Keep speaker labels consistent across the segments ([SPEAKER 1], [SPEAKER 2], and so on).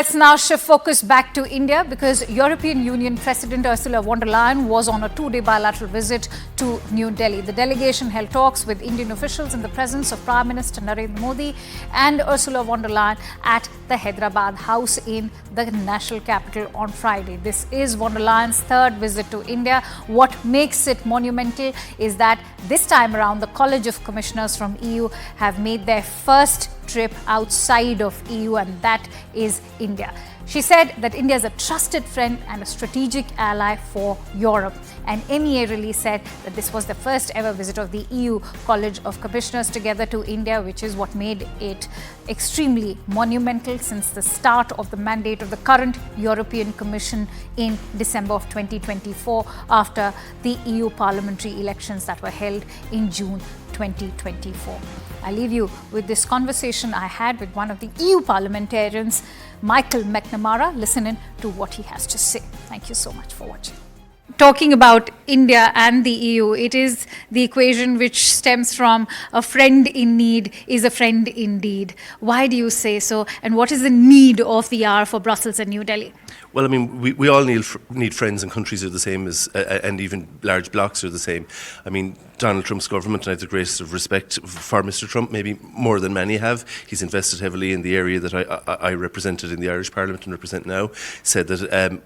[SPEAKER 1] Let's now shift focus back to India because European Union President Ursula von der Leyen was on a two-day bilateral visit to New Delhi. The delegation held talks with Indian officials in the presence of Prime Minister Narendra Modi and Ursula von der Leyen at the Hyderabad House in the national capital on Friday. This is von der Leyen's third visit to India. What makes it monumental is that this time around the College of Commissioners from EU have made their first trip outside of EU, and that is India. She said that India is a trusted friend and a strategic ally for Europe. And MEA release said that this was the first ever visit of the EU College of Commissioners together to India, which is what made it extremely monumental since the start of the mandate of the current European Commission in December of 2024 after the EU parliamentary elections that were held in June 2024. I leave you with this conversation I had with one of the EU parliamentarians, Michael McNamara. Listen in to what he has to say. Thank you so much for watching. Talking about India and the EU, it is the equation which stems from a friend in need is a friend indeed. Why do you say so? And what is the need of the hour for Brussels and New Delhi?
[SPEAKER 2] Well, I mean, we all need friends, and countries are the same as, and even large blocs are the same. I mean, Donald Trump's government, and I have the greatest of respect for Mr. Trump, maybe more than many have. He's invested heavily in the area that I represented in the Irish Parliament and represent now. Said that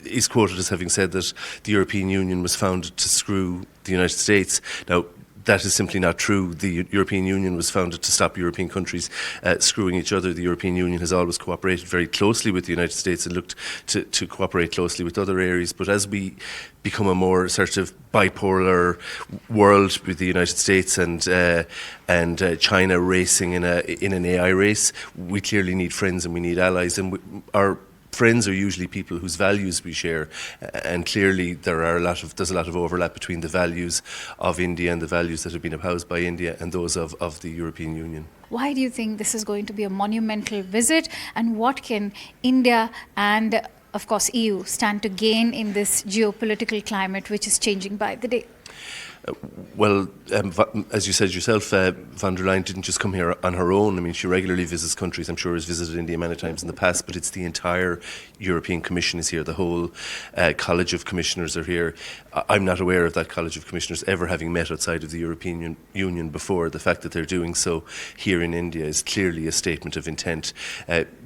[SPEAKER 2] he's quoted as having said that the European Union was founded to screw the United States. Now, that is simply not true. The European Union was founded to stop European countries screwing each other. The European Union has always cooperated very closely with the United States and looked to cooperate closely with other areas. But as we become a more sort of bipolar world with the United States and China racing in an AI race, we clearly need friends and we need allies. And our friends are usually people whose values we share, and clearly there's a lot of overlap between the values of India and the values that have been espoused by India and those of the European Union.
[SPEAKER 1] Why do you think this is going to be a monumental visit, and what can India and, of course, EU stand to gain in this geopolitical climate which is changing by the day?
[SPEAKER 2] Well, as you said yourself, von der Leyen didn't just come here on her own. I mean, she regularly visits countries. I'm sure has visited India many times in the past, but it's the entire European Commission is here. The whole College of Commissioners are here. I'm not aware of that College of Commissioners ever having met outside of the European Union before. The fact that they're doing so here in India is clearly a statement of intent.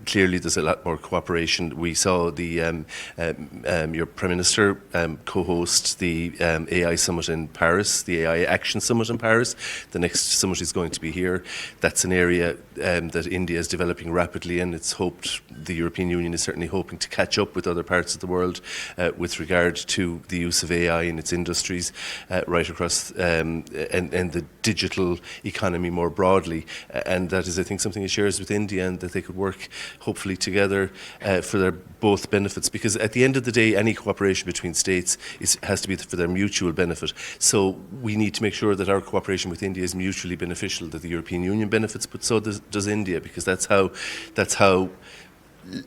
[SPEAKER 2] Clearly, there's a lot more cooperation. We saw your Prime Minister co-host the AI Summit in Paris, the AI Action Summit in Paris. The next summit is going to be here. That's an area that India is developing rapidly, and it's hoped, the European Union is certainly hoping to catch up with other parts of the world with regard to the use of AI in its industries right across and the digital economy more broadly. And that is, I think, something it shares with India, and that they could work hopefully together for their both benefits, because at the end of the day any cooperation between states has to be for their mutual benefit. So we need to make sure that our cooperation with India is mutually beneficial, that the European Union benefits, but so does India, because that's how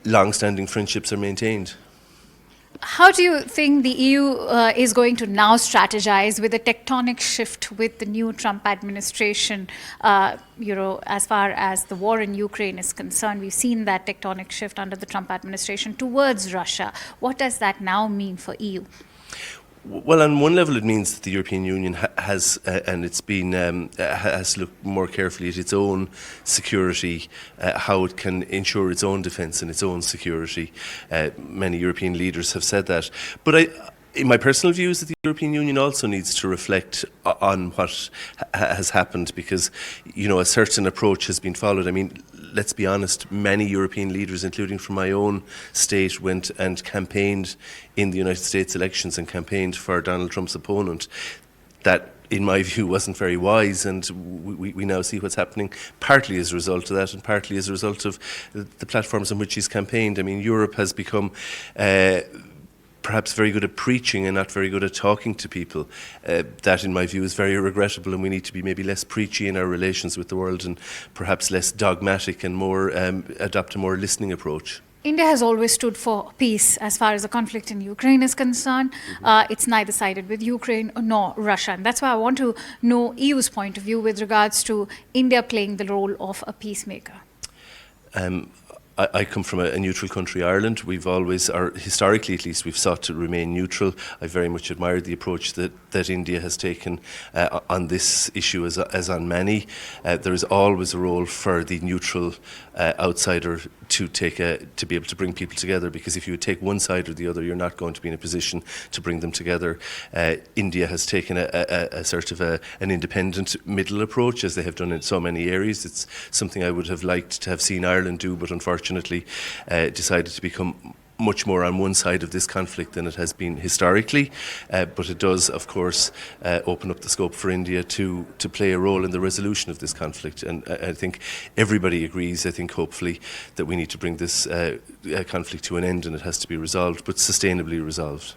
[SPEAKER 2] long-standing friendships are maintained.
[SPEAKER 1] How do you think the EU is going to now strategize with a tectonic shift with the new Trump administration? As far as the war in Ukraine is concerned, we've seen that tectonic shift under the Trump administration towards Russia. What does that now mean for EU?
[SPEAKER 2] Well, on one level, it means that the European Union has, and it's been has to look more carefully at its own security, how it can ensure its own defence and its own security. Many European leaders have said that, but in my personal view is that the European Union also needs to reflect on what has happened, because, a certain approach has been followed. I mean, let's be honest, many European leaders, including from my own state, went and campaigned in the United States elections and campaigned for Donald Trump's opponent. That, in my view, wasn't very wise, and we now see what's happening, partly as a result of that and partly as a result of the platforms on which he's campaigned. I mean, Europe has become perhaps very good at preaching and not very good at talking to people. That, in my view, is very regrettable, and we need to be maybe less preachy in our relations with the world and perhaps less dogmatic and more adopt a more listening approach.
[SPEAKER 1] India has always stood for peace as far as the conflict in Ukraine is concerned. It's neither sided with Ukraine nor Russia. And that's why I want to know EU's point of view with regards to India playing the role of a peacemaker.
[SPEAKER 2] I come from a neutral country, Ireland. We've always, or historically at least, we've sought to remain neutral. I very much admired the approach that India has taken on this issue as on many. There is always a role for the neutral outsider to be able to bring people together, because if you take one side or the other, you're not going to be in a position to bring them together. India has taken a sort of an independent middle approach, as they have done in so many areas. It's something I would have liked to have seen Ireland do, but unfortunately decided to become much more on one side of this conflict than it has been historically. But it does, of course, open up the scope for India to play a role in the resolution of this conflict. And I think everybody agrees, I think hopefully, that we need to bring this conflict to an end, and it has to be resolved, but sustainably resolved.